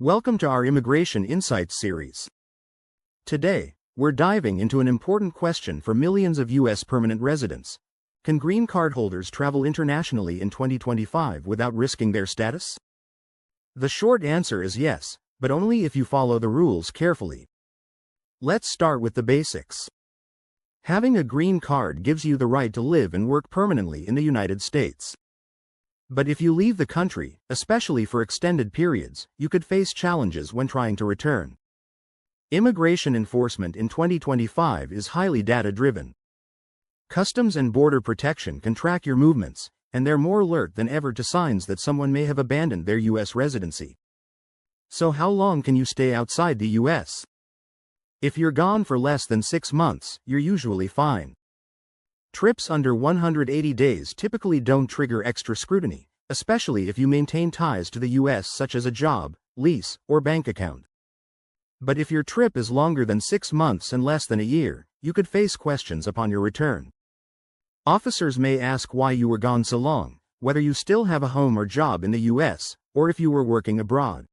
Welcome to our Immigration Insights series. Today, we're diving into an important question for millions of U.S. permanent residents. Can green card holders travel internationally in 2025 without risking their status? The short answer is yes, but only if you follow the rules carefully. Let's start with the basics. Having a green card gives you the right to live and work permanently in the United States. But if you leave the country, especially for extended periods, you could face challenges when trying to return. Immigration enforcement in 2025 is highly data-driven. Customs and Border Protection can track your movements, and they're more alert than ever to signs that someone may have abandoned their U.S. residency. So how long can you stay outside the U.S.? If you're gone for less than 6 months, you're usually fine. Trips under 180 days typically don't trigger extra scrutiny, especially if you maintain ties to the U.S. such as a job, lease, or bank account. But if your trip is longer than 6 months and less than a year, you could face questions upon your return. Officers may ask why you were gone so long, whether you still have a home or job in the U.S., or if you were working abroad.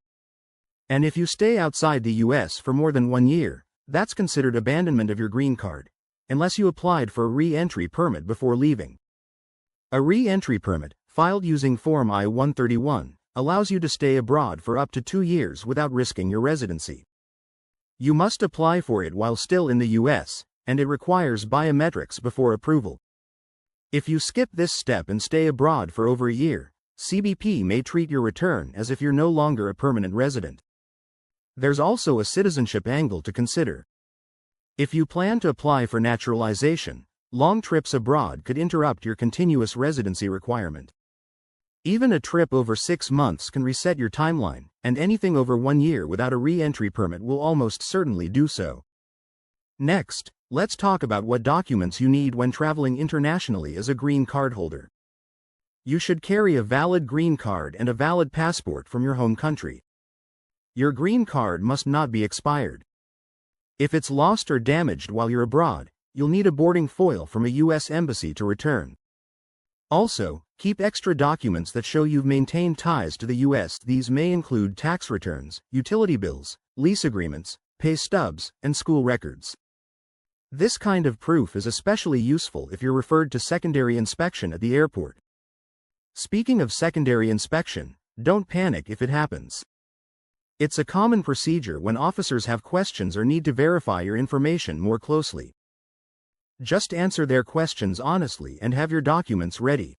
And if you stay outside the U.S. for more than 1 year, that's considered abandonment of your green card, unless you applied for a re-entry permit before leaving. A re-entry permit, filed using Form I-131, allows you to stay abroad for up to 2 years without risking your residency. You must apply for it while still in the U.S., and it requires biometrics before approval. If you skip this step and stay abroad for over a year, CBP may treat your return as if you're no longer a permanent resident. There's also a citizenship angle to consider. If you plan to apply for naturalization, long trips abroad could interrupt your continuous residency requirement. Even a trip over 6 months can reset your timeline, and anything over 1 year without a re-entry permit will almost certainly do so. Next, let's talk about what documents you need when traveling internationally as a green card holder. You should carry a valid green card and a valid passport from your home country. Your green card must not be expired. If it's lost or damaged while you're abroad, you'll need a boarding foil from a U.S. embassy to return. Also, keep extra documents that show you've maintained ties to the U.S. These may include tax returns, utility bills, lease agreements, pay stubs, and school records. This kind of proof is especially useful if you're referred to secondary inspection at the airport. Speaking of secondary inspection, don't panic if it happens. It's a common procedure when officers have questions or need to verify your information more closely. Just answer their questions honestly and have your documents ready.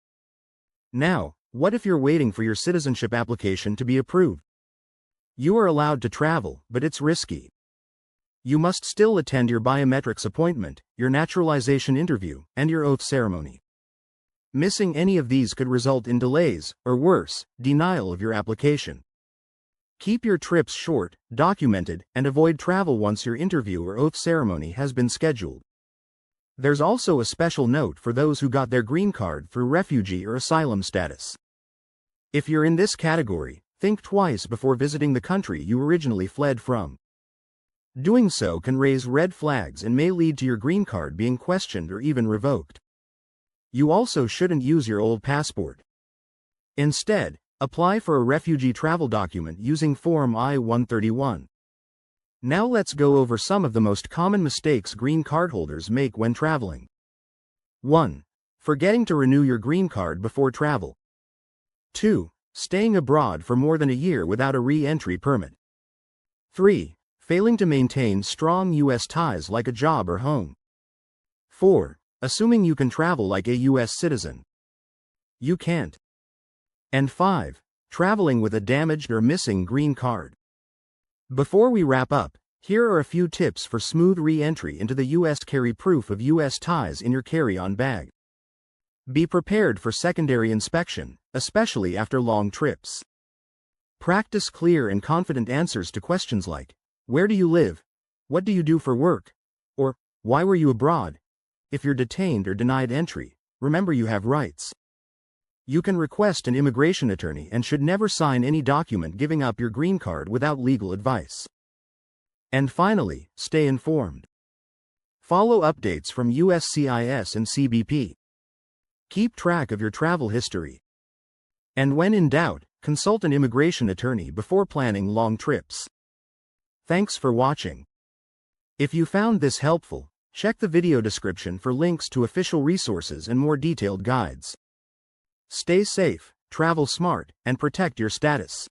Now, what if you're waiting for your citizenship application to be approved? You are allowed to travel, but it's risky. You must still attend your biometrics appointment, your naturalization interview, and your oath ceremony. Missing any of these could result in delays, or worse, denial of your application. Keep your trips short, documented, and avoid travel once your interview or oath ceremony has been scheduled. There's also a special note for those who got their green card through refugee or asylum status. If you're in this category, think twice before visiting the country you originally fled from. Doing so can raise red flags and may lead to your green card being questioned or even revoked. You also shouldn't use your old passport. Instead, apply for a refugee travel document using Form I-131. Now let's go over some of the most common mistakes green card holders make when traveling. 1. Forgetting to renew your green card before travel. 2. Staying abroad for more than a year without a re-entry permit. 3. Failing to maintain strong U.S. ties like a job or home. 4. Assuming you can travel like a U.S. citizen. You can't. And 5. Traveling with a damaged or missing green card. Before we wrap up, here are a few tips for smooth re-entry into the U.S. Carry proof of U.S. ties in your carry-on bag. Be prepared for secondary inspection, especially after long trips. Practice clear and confident answers to questions like, "Where do you live? What do you do for work?" Or, "Why were you abroad?" If you're detained or denied entry, remember you have rights. You can request an immigration attorney and should never sign any document giving up your green card without legal advice. And finally, stay informed. Follow updates from USCIS and CBP. Keep track of your travel history. And when in doubt, Consult an immigration attorney before planning long trips. Thanks for watching. If you found this helpful, check the video description for links to official resources and more detailed guides. Stay safe, travel smart, and protect your status.